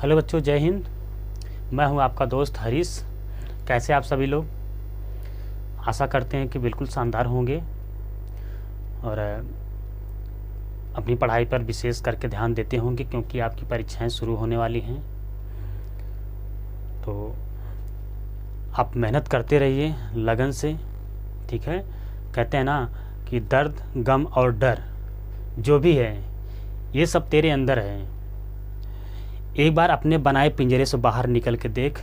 Hello बच्चों, जय हिंद। मैं हूं आपका दोस्त हरीश। कैसे आप सभी लोग? आशा करते हैं कि बिल्कुल शानदार होंगे और अपनी पढ़ाई पर विशेष करके ध्यान देते होंगे, क्योंकि आपकी परीक्षाएं शुरू होने वाली हैं। तो आप मेहनत करते रहिए लगन से, ठीक है। कहते हैं ना कि दर्द, गम और डर जो भी है ये सब तेरे अंदर है। एक बार अपने बनाए पिंजरे से बाहर निकल के देख,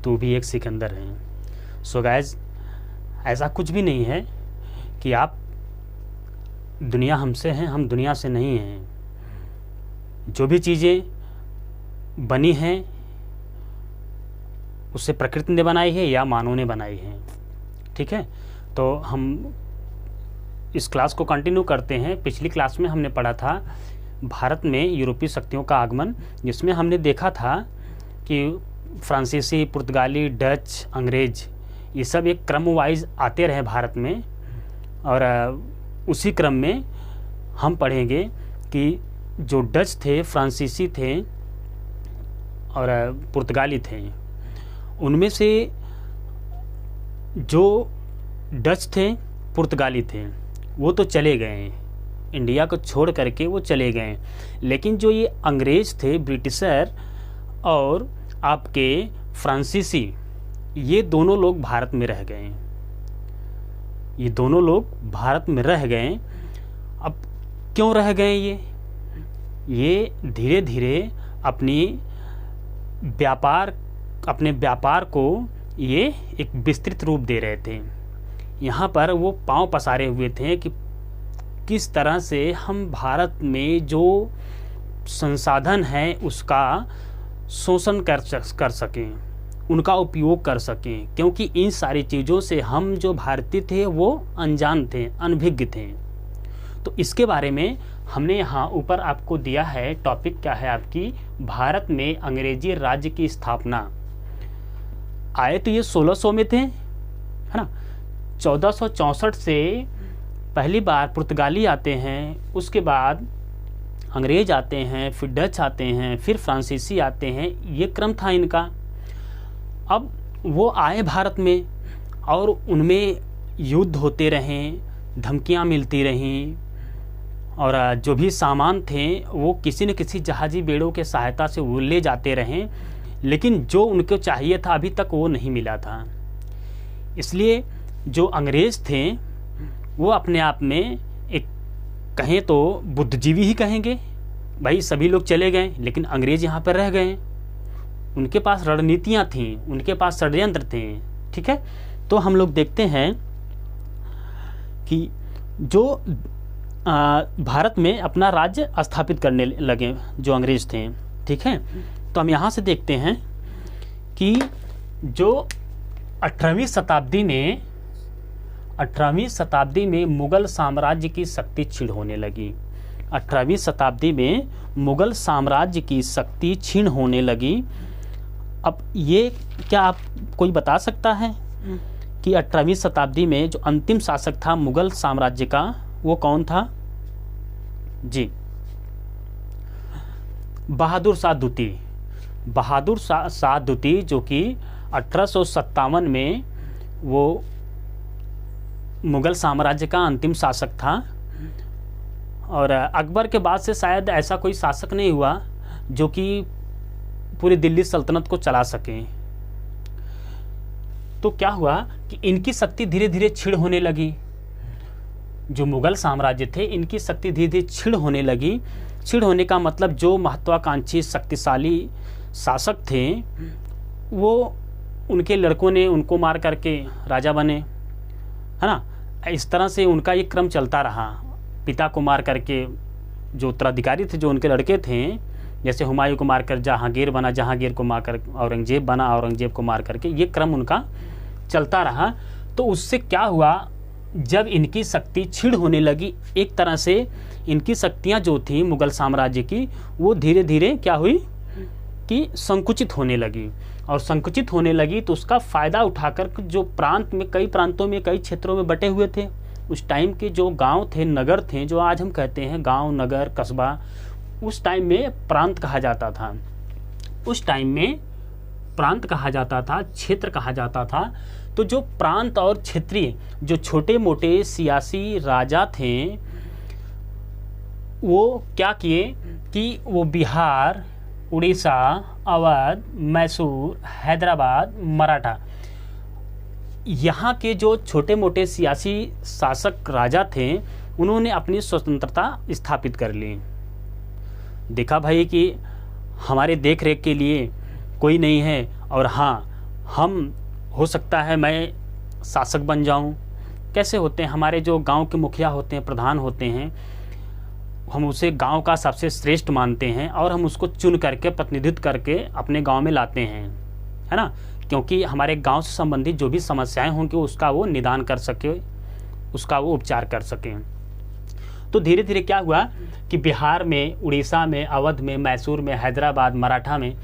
तू भी एक सिकंदर है। सो गाइज, ऐसा कुछ भी नहीं है कि आप दुनिया हमसे हैं, हम दुनिया से नहीं हैं। जो भी चीज़ें बनी हैं उससे प्रकृति ने बनाई है या मानव ने बनाई है, ठीक है। तो हम इस क्लास को कंटिन्यू करते हैं। पिछली क्लास में हमने पढ़ा था भारत में यूरोपीय शक्तियों का आगमन, जिसमें हमने देखा था कि फ्रांसीसी, पुर्तगाली, डच, अंग्रेज ये सब एक क्रम वाइज आते रहे भारत में। और उसी क्रम में हम पढ़ेंगे कि जो डच थे, फ्रांसीसी थे और पुर्तगाली थे, उनमें से जो डच थे, पुर्तगाली थे, वो तो चले गए, इंडिया को छोड़ करके वो चले गए। लेकिन जो ये अंग्रेज थे, ब्रिटिशर और आपके फ्रांसीसी, ये दोनों लोग भारत में रह गए। ये दोनों लोग भारत में रह गए। अब क्यों रह गए ये धीरे धीरे अपने व्यापार को ये एक विस्तृत रूप दे रहे थे। यहाँ पर वो पांव पसारे हुए थे कि किस तरह से हम भारत में जो संसाधन है उसका शोषण कर सकें, उनका उपयोग कर सकें, क्योंकि इन सारी चीज़ों से हम जो भारतीय थे वो अनजान थे, अनभिज्ञ थे। तो इसके बारे में हमने यहाँ ऊपर आपको दिया है। टॉपिक क्या है आपकी? भारत में अंग्रेजी राज्य की स्थापना। आए तो ये 1600 में थे, है ना। 1464 से पहली बार पुर्तगाली आते हैं, उसके बाद अंग्रेज आते हैं, फिर डच आते हैं, फिर फ्रांसीसी आते हैं। ये क्रम था इनका। अब वो आए भारत में और उनमें युद्ध होते रहें, धमकियां मिलती रहीं, और जो भी सामान थे वो किसी न किसी जहाजी बेड़ों के सहायता से वो ले जाते रहें, लेकिन जो उनको चाहिए था अभी तक वो नहीं मिला था। इसलिए जो अंग्रेज थे वो अपने आप में एक, कहें तो बुद्धिजीवी ही कहेंगे। भाई सभी लोग चले गए लेकिन अंग्रेज यहाँ पर रह गए। उनके पास रणनीतियाँ थीं, उनके पास षड्यंत्र थे, ठीक है। तो हम लोग देखते हैं कि जो भारत में अपना राज्य स्थापित करने लगे जो अंग्रेज थे, ठीक है। तो हम यहाँ से देखते हैं कि जो 18वीं शताब्दी में मुगल साम्राज्य की शक्ति क्षीण होने लगी। 18वीं शताब्दी में मुगल साम्राज्य की शक्ति क्षीण होने लगी। अब ये क्या आप कोई बता सकता है कि 18वीं शताब्दी में जो अंतिम शासक था मुगल साम्राज्य का वो कौन था? जी, बहादुर शाह द्वितीय। बहादुर शाह द्वितीय जो कि 1857 में वो मुगल साम्राज्य का अंतिम शासक था। और अकबर के बाद से शायद ऐसा कोई शासक नहीं हुआ जो कि पूरी दिल्ली सल्तनत को चला सके। तो क्या हुआ कि इनकी शक्ति धीरे धीरे क्षीण होने लगी। जो मुगल साम्राज्य थे इनकी शक्ति धीरे धीरे क्षीण होने लगी। क्षीण होने का मतलब जो महत्वाकांक्षी शक्तिशाली शासक थे वो उनके लड़कों ने उनको मार करके राजा बने, है ना। इस तरह से उनका ये क्रम चलता रहा। पिता को मार करके जो उत्तराधिकारी थे, जो उनके लड़के थे, जैसे हुमायूं को मारकर जहांगीर बना, जहांगीर को मारकर औरंगजेब बना, औरंगजेब को मार करके ये क्रम उनका चलता रहा। तो उससे क्या हुआ, जब इनकी शक्ति क्षीण होने लगी, एक तरह से इनकी शक्तियाँ जो थी मुगल साम्राज्य की वो धीरे धीरे क्या हुई कि संकुचित होने लगी। और संकुचित होने लगी तो उसका फ़ायदा उठाकर जो प्रांत में, कई प्रांतों में, कई क्षेत्रों में बटे हुए थे, उस टाइम के जो गांव थे, नगर थे, जो आज हम कहते हैं गांव, नगर, कस्बा, उस टाइम में प्रांत कहा जाता था। उस टाइम में प्रांत कहा जाता था, क्षेत्र कहा जाता था। तो जो प्रांत और क्षेत्रीय जो छोटे मोटे सियासी राजा थे, वो क्या किए कि वो बिहार, उड़ीसा, अवध, मैसूर, हैदराबाद, मराठा, यहाँ के जो छोटे मोटे सियासी शासक राजा थे, उन्होंने अपनी स्वतंत्रता स्थापित कर ली। देखा भाई कि हमारे देख रेख के लिए कोई नहीं है, और हाँ, हम हो सकता है मैं शासक बन जाऊं। कैसे होते हैं हमारे जो गांव के मुखिया होते हैं, प्रधान होते हैं, हम उसे गांव का सबसे श्रेष्ठ मानते हैं और हम उसको चुन करके प्रतिनिधित्व करके अपने गांव में लाते हैं, है ना, क्योंकि हमारे गांव से संबंधित जो भी समस्याएं होंगी उसका वो निदान कर सके, उसका वो उपचार कर सकें। तो धीरे धीरे क्या हुआ कि बिहार में, उड़ीसा में, अवध में, मैसूर में, हैदराबाद, मराठा में,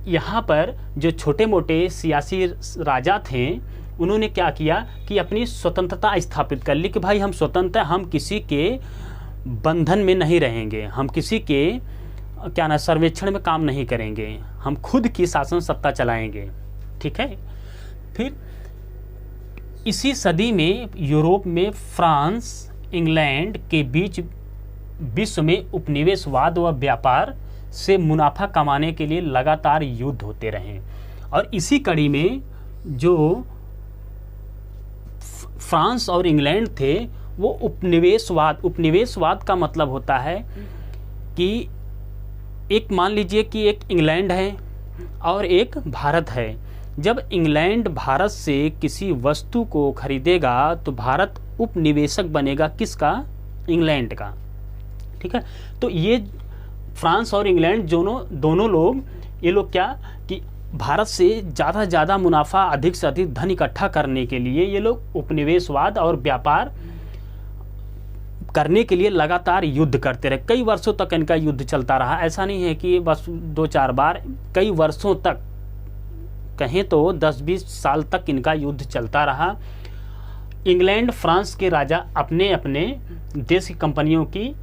यहाँ पर जो छोटे मोटे सियासी राजा थे, उन्होंने क्या किया कि अपनी स्वतंत्रता स्थापित कर ली कि भाई हम स्वतंत्र, हम किसी के बंधन में नहीं रहेंगे, हम किसी के क्या ना सर्वेक्षण में काम नहीं करेंगे, हम खुद की शासन सत्ता चलाएंगे। ठीक है। फिर इसी सदी में यूरोप में फ्रांस, इंग्लैंड के बीच विश्व में उपनिवेशवाद व व्यापार से मुनाफा कमाने के लिए लगातार युद्ध होते रहे, और इसी कड़ी में जो फ्रांस और इंग्लैंड थे वो उपनिवेशवाद का मतलब होता है कि एक, मान लीजिए कि एक इंग्लैंड है और एक भारत है। जब इंग्लैंड भारत से किसी वस्तु को खरीदेगा तो भारत उपनिवेशक बनेगा, किसका? इंग्लैंड का। ठीक है। तो ये फ्रांस और इंग्लैंड दोनों लोग, ये लोग क्या कि भारत से ज़्यादा मुनाफा, अधिक से अधिक धन इकट्ठा करने के लिए ये लोग उपनिवेशवाद और व्यापार करने के लिए लगातार युद्ध करते रहे। कई वर्षों तक इनका युद्ध चलता रहा। ऐसा नहीं है कि बस 2-4 बार, कई वर्षों तक, कहें तो 10-20 साल तक इनका युद्ध चलता रहा। इंग्लैंड, फ्रांस के राजा अपने अपने देश की कंपनियों की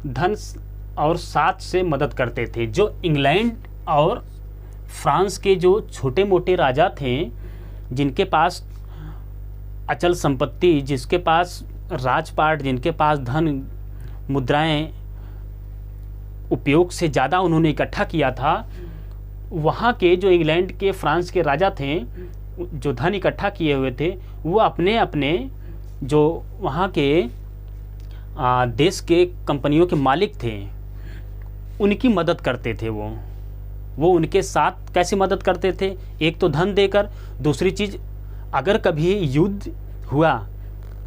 धन और साथ से मदद करते थे। जो इंग्लैंड और फ्रांस के जो छोटे मोटे राजा थे, जिनके पास अचल संपत्ति, जिसके पास राजपाट, जिनके पास धन, मुद्राएं उपयोग से ज़्यादा उन्होंने इकट्ठा किया था, वहाँ के जो इंग्लैंड के, फ्रांस के राजा थे, जो धन इकट्ठा किए हुए थे, वो अपने अपने जो वहाँ के देश के कंपनियों के मालिक थे, उनकी मदद करते थे। वो उनके साथ कैसे मदद करते थे? एक तो धन देकर, दूसरी चीज़, अगर कभी युद्ध हुआ,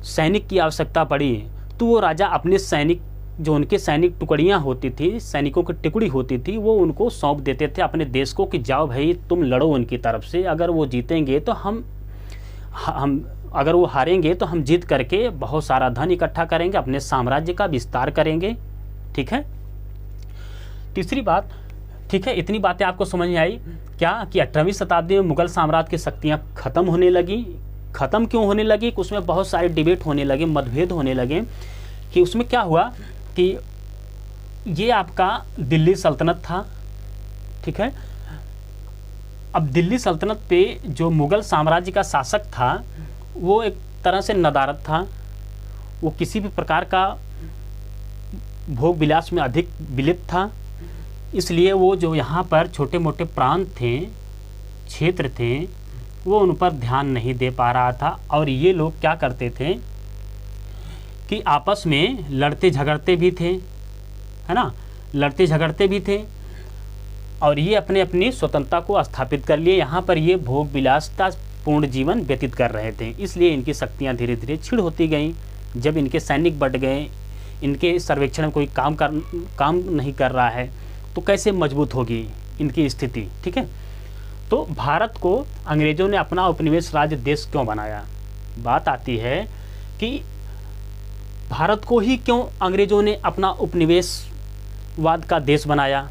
सैनिक की आवश्यकता पड़ी, तो वो राजा अपने सैनिक, जो उनके सैनिक टुकड़ियाँ होती थी, सैनिकों की टुकड़ी होती थी, वो उनको सौंप देते थे अपने देश को कि जाओ भाई तुम लड़ो उनकी तरफ से। अगर वो जीतेंगे तो हम अगर वो हारेंगे तो हम जीत करके बहुत सारा धन इकट्ठा करेंगे, अपने साम्राज्य का विस्तार करेंगे। ठीक है। तीसरी बात, ठीक है, इतनी बातें आपको समझ में आई क्या कि 18वीं शताब्दी में मुगल साम्राज्य की शक्तियाँ खत्म होने लगी। खत्म क्यों होने लगी? कि उसमें बहुत सारे डिबेट होने लगे, मतभेद होने लगे। कि उसमें क्या हुआ कि ये आपका दिल्ली सल्तनत था। ठीक है। अब दिल्ली सल्तनत पे जो मुगल साम्राज्य का शासक था, वो एक तरह से नदारद था। वो किसी भी प्रकार का भोग विलास में अधिक विलिप्त था। इसलिए वो जो यहाँ पर छोटे मोटे प्रांत थे, क्षेत्र थे, वो उन पर ध्यान नहीं दे पा रहा था। और ये लोग क्या करते थे कि आपस में लड़ते झगड़ते भी थे, है ना, लड़ते झगड़ते भी थे, और ये अपने अपनी स्वतंत्रता को स्थापित कर लिए। यहाँ पर ये भोग विलासता पूर्ण जीवन व्यतीत कर रहे थे। इसलिए इनकी शक्तियाँ धीरे धीरे क्षीण होती गईं। जब इनके सैनिक बढ़ गए, इनके सर्वेक्षण में कोई काम नहीं कर रहा है, तो कैसे मजबूत होगी इनकी स्थिति। ठीक है। तो भारत को अंग्रेज़ों ने अपना उपनिवेश राज्य देश क्यों बनाया? बात आती है कि भारत को ही क्यों अंग्रेज़ों ने अपना उपनिवेशवाद का देश बनाया?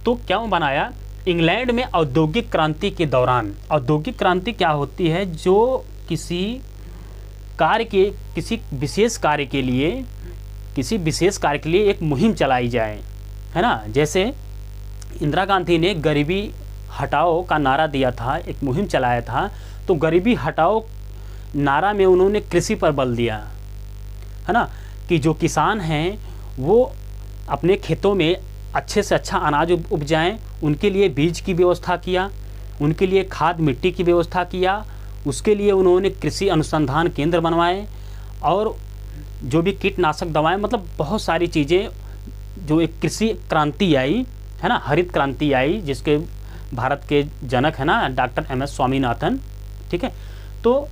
तो क्यों बनाया? इंग्लैंड में औद्योगिक क्रांति के दौरान, औद्योगिक क्रांति क्या होती है? जो किसी विशेष कार्य के लिए एक मुहिम चलाई जाए, है ना। जैसे इंदिरा गांधी ने गरीबी हटाओ का नारा दिया था, एक मुहिम चलाया था। तो गरीबी हटाओ नारा में उन्होंने कृषि पर बल दिया, है ना, कि जो किसान हैं वो अपने खेतों में अच्छे से अच्छा अनाज उपजाएं, उनके लिए बीज की व्यवस्था किया, उनके लिए खाद मिट्टी की व्यवस्था किया, उसके लिए उन्होंने कृषि अनुसंधान केंद्र बनवाए, और जो भी कीटनाशक दवाएं, मतलब बहुत सारी चीज़ें, जो एक कृषि क्रांति आई, है ना, हरित क्रांति आई, जिसके भारत के जनक है ना डॉक्टर MS स्वामीनाथन। ठीक है, तो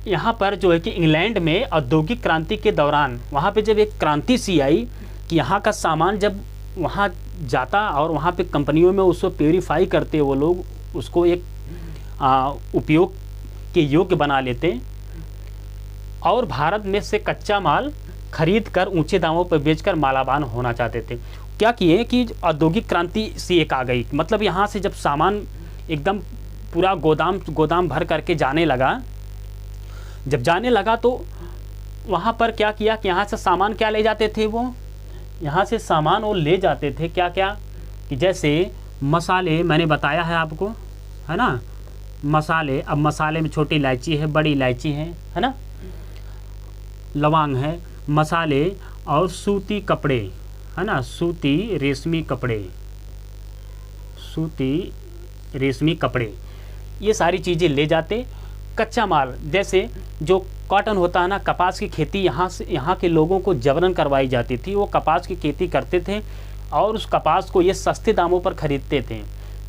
यहाँ पर जो है कि इंग्लैंड में औद्योगिक क्रांति के दौरान वहाँ पे जब एक क्रांति सी आई कि यहाँ का सामान जब वहाँ जाता और वहाँ पे कंपनियों में उसको प्योरीफाई करते, वो लोग उसको एक उपयोग के योग्य बना लेते, और भारत में से कच्चा माल खरीद कर ऊंचे दामों पर बेचकर मालामाल होना चाहते थे। क्या किए कि औद्योगिक क्रांति सी एक आ गई, मतलब यहाँ से जब सामान एकदम पूरा गोदाम भर करके जाने लगा, जब जाने लगा तो वहाँ पर क्या किया कि यहाँ से सामान क्या ले जाते थे, वो यहाँ से सामान वो ले जाते थे क्या क्या, कि जैसे मसाले, मैंने बताया है आपको, है ना, मसाले। अब मसाले में छोटी इलायची है, बड़ी इलायची है ना, लौंग है, मसाले, और सूती कपड़े, है ना, सूती रेशमी कपड़े, ये सारी चीज़ें ले जाते। कच्चा माल जैसे जो कॉटन होता है ना, कपास की खेती यहाँ के लोगों को जबरन करवाई जाती थी। वो कपास की खेती करते थे और उस कपास को ये सस्ते दामों पर खरीदते थे,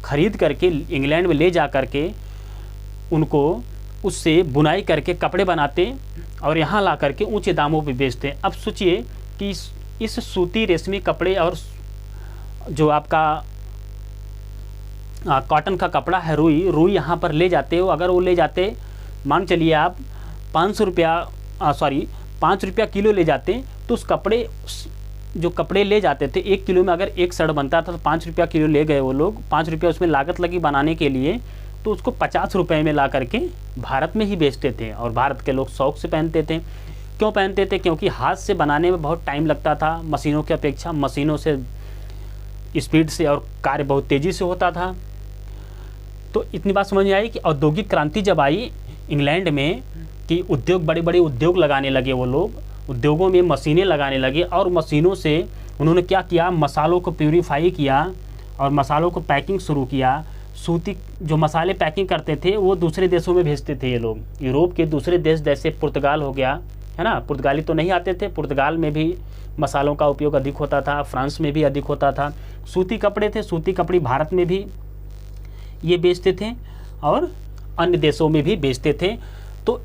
खरीद करके इंग्लैंड में ले जा करके उनको उससे बुनाई करके कपड़े बनाते और यहाँ ला करके ऊंचे दामों पे बेचते। अब सोचिए कि इस सूती रेशमी कपड़े और जो आपका कॉटन का कपड़ा है, रुई यहाँ पर ले जाते हो, अगर वो ले जाते, मान चलिए आप 5 रुपया किलो ले जाते, तो उस जो कपड़े ले जाते थे 1 किलो में अगर 1 शर्ट बनता था तो 5 रुपया किलो ले गए वो लोग, 5 रुपया उसमें लागत लगी बनाने के लिए, तो उसको 50 रुपये में ला करके भारत में ही बेचते थे। और भारत के लोग शौक से पहनते थे। क्यों पहनते थे? क्योंकि हाथ से बनाने में बहुत टाइम लगता था, मशीनों की अपेक्षा मशीनों से स्पीड से और कार्य बहुत तेज़ी से होता था। तो इतनी बात समझ में आई कि औद्योगिक क्रांति जब आई इंग्लैंड में कि उद्योग, बड़े बड़े उद्योग लगाने लगे वो लोग, उद्योगों में मशीनें लगाने लगे और मशीनों से उन्होंने क्या किया, मसालों को प्यूरीफाई किया और मसालों को पैकिंग शुरू किया। सूती जो मसाले पैकिंग करते थे वो दूसरे देशों में भेजते थे ये लोग, यूरोप के दूसरे देश जैसे पुर्तगाल हो गया, है ना, पुर्तगाली तो नहीं आते थे, पुर्तगाल में भी मसालों का उपयोग अधिक होता था, फ्रांस में भी अधिक होता था। सूती कपड़े थे, सूती कपड़े भारत में भी ये बेचते थे और अन्य देशों में भी बेचते थे। तो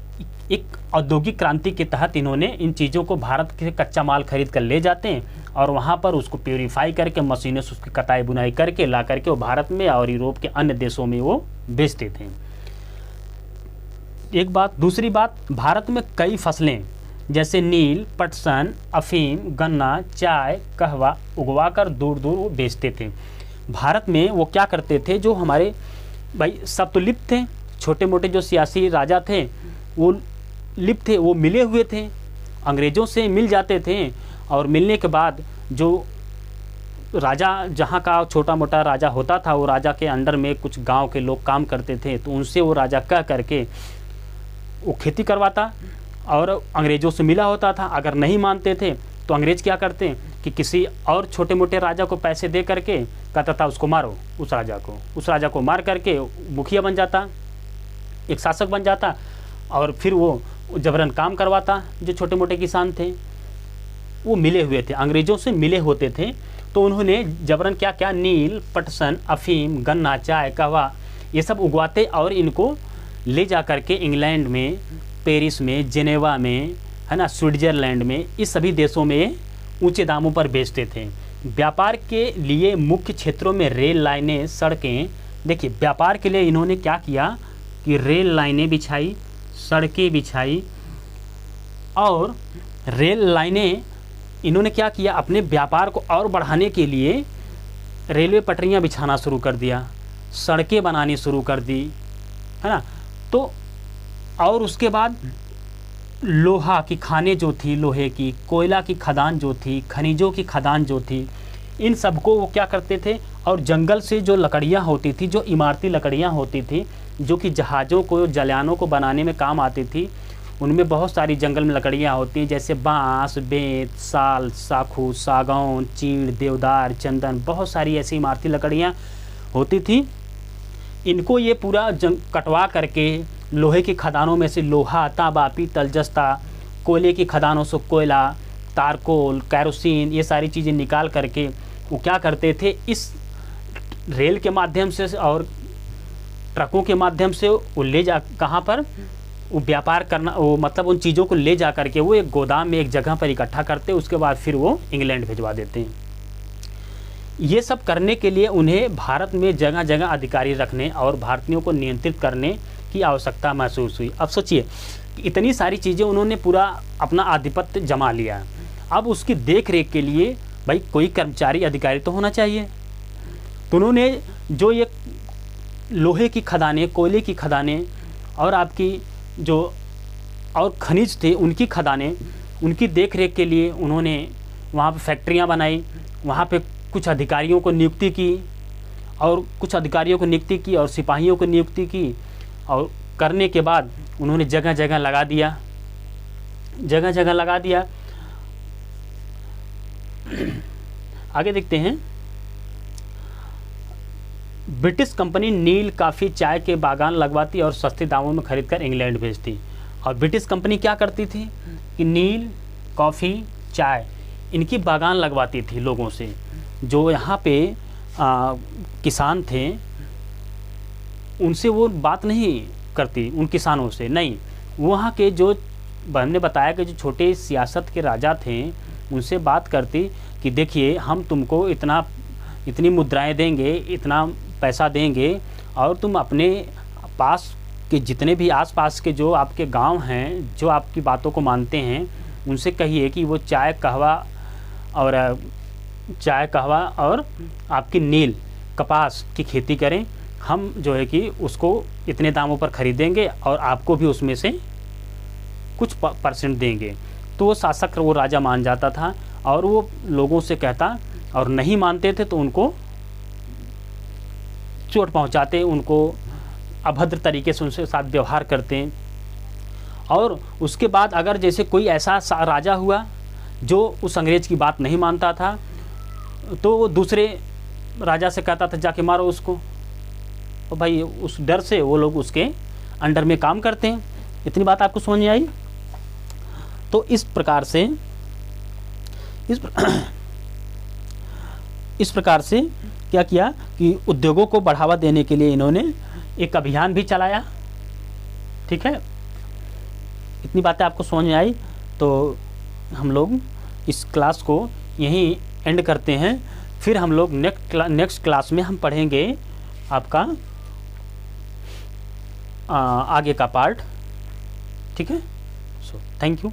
एक औद्योगिक क्रांति के तहत इन्होंने इन चीज़ों को भारत के कच्चा माल खरीद कर ले जाते हैं और वहाँ पर उसको प्यूरीफाई करके मशीनों से उसकी कटाई बुनाई करके ला करके वो भारत में और यूरोप के अन्य देशों में वो बेचते थे। एक बात। दूसरी बात, भारत में कई फसलें जैसे नील, पटसन, अफीम, गन्ना, चाय, कहवा उगवाकर दूर दूर वो बेचते थे। भारत में वो क्या करते थे, जो हमारे भाई सब तो लिप्त थे, छोटे मोटे जो सियासी राजा थे वो लिप्त थे, वो मिले हुए थे, अंग्रेज़ों से मिल जाते थे और मिलने के बाद जो राजा, जहाँ का छोटा मोटा राजा होता था, वो राजा के अंडर में कुछ गांव के लोग काम करते थे, तो उनसे वो राजा कह करके वो खेती करवाता और अंग्रेज़ों से मिला होता था। अगर नहीं मानते थे तो अंग्रेज़ क्या करते कि किसी और छोटे मोटे राजा को पैसे दे करके कहता था उसको मारो, उस राजा को मार करके मुखिया बन जाता, एक शासक बन जाता और फिर वो जबरन काम करवाता। जो छोटे मोटे किसान थे वो मिले हुए थे, अंग्रेज़ों से मिले होते थे, तो उन्होंने जबरन क्या क्या, नील, पटसन, अफीम, गन्ना, चाय, कहवा ये सब उगवाते और इनको ले जा करके इंग्लैंड में, पेरिस में, जेनेवा में, है ना, स्विट्ज़रलैंड में, इस सभी देशों में ऊंचे दामों पर बेचते थे। व्यापार के लिए मुख्य क्षेत्रों में रेल लाइनें, सड़कें, देखिए व्यापार के लिए इन्होंने क्या किया कि रेल लाइनें बिछाई, सड़कें बिछाई और रेल लाइनें इन्होंने क्या किया, अपने व्यापार को और बढ़ाने के लिए रेलवे पटरियां बिछाना शुरू कर दिया, सड़कें बनानी शुरू कर दी, है ना। तो और उसके बाद लोहा की खानें जो थी, लोहे की, कोयला की खदान जो थी, खनिजों की खदान जो थी, इन सबको वो क्या करते थे, और जंगल से जो लकड़ियाँ होती थी, जो इमारती लकड़ियाँ होती थी, जो कि जहाज़ों को, जलानों को बनाने में काम आती थी, उनमें बहुत सारी जंगल में लकड़ियाँ होती हैं, जैसे बांस, बेंत, साल, साखू, सागौन, चीड़, देवदार, चंदन, बहुत सारी ऐसी इमारती लकड़ियाँ होती थी। इनको ये पूरा कटवा करके लोहे की खदानों में से लोहा, तांबा, पीतल, जस्ता, कोयले की खदानों से कोयला, तारकोल, कैरोसिन, ये सारी चीज़ें निकाल करके वो क्या करते थे, इस रेल के माध्यम से और ट्रकों के माध्यम से वो ले जा, कहाँ पर वो व्यापार करना, वो मतलब उन चीज़ों को ले जा करके वो एक गोदाम में एक जगह पर इकट्ठा करते, उसके बाद फिर वो इंग्लैंड भिजवा देते हैं। ये सब करने के लिए उन्हें भारत में जगह जगह अधिकारी रखने और भारतीयों को नियंत्रित करने की आवश्यकता महसूस हुई। अब सोचिए कि इतनी सारी चीज़ें उन्होंने पूरा अपना आधिपत्य जमा लिया, अब उसकी देख रेख के लिए भाई कोई कर्मचारी अधिकारी तो होना चाहिए। तो उन्होंने जो ये लोहे की खदानें, कोयले की खदानें और आपकी जो और खनिज थे उनकी खदानें, उनकी देख रेख के लिए उन्होंने वहाँ पर फैक्ट्रियाँ बनाई, वहाँ पे कुछ अधिकारियों को नियुक्ति की और सिपाहियों को नियुक्ति की, और करने के बाद उन्होंने जगह जगह लगा दिया। आगे देखते हैं। ब्रिटिश कंपनी नील, काफ़ी, चाय के बागान लगवाती और सस्ते दामों में खरीदकर इंग्लैंड भेजती। और ब्रिटिश कंपनी क्या करती थी कि नील, कॉफ़ी, चाय, इनकी बागान लगवाती थी लोगों से। जो यहाँ पे किसान थे उनसे वो बात नहीं करती, उन किसानों से नहीं, वहाँ के जो हमने बताया कि जो छोटे सियासत के राजा थे उनसे बात करती कि देखिए हम तुमको इतनी मुद्राएं देंगे, इतना पैसा देंगे, और तुम अपने पास के जितने भी आसपास के जो आपके गांव हैं, जो आपकी बातों को मानते हैं, उनसे कहिए कि वो चाय कहवा और आपकी नील, कपास की खेती करें। हम जो है कि उसको इतने दामों पर ख़रीदेंगे और आपको भी उसमें से कुछ % देंगे। तो वो शासक, वो राजा मान जाता था और वो लोगों से कहता, और नहीं मानते थे तो उनको चोट पहुंचाते, उनको अभद्र तरीके से उनसे साथ व्यवहार करते। और उसके बाद अगर जैसे कोई ऐसा राजा हुआ जो उस अंग्रेज़ की बात नहीं मानता था, तो वो दूसरे राजा से कहता था जाके मारो उसको। और भाई उस डर से वो लोग उसके अंडर में काम करते हैं। इतनी बात आपको समझ में आई? तो इस प्रकार से क्या किया कि उद्योगों को बढ़ावा देने के लिए इन्होंने एक अभियान भी चलाया। ठीक है, इतनी बातें आपको समझ में आई? तो हम लोग इस क्लास को यहीं एंड करते हैं। फिर हम लोग नेक्स्ट क्लास में हम पढ़ेंगे आपका आगे का पार्ट। ठीक है, सो थैंक यू।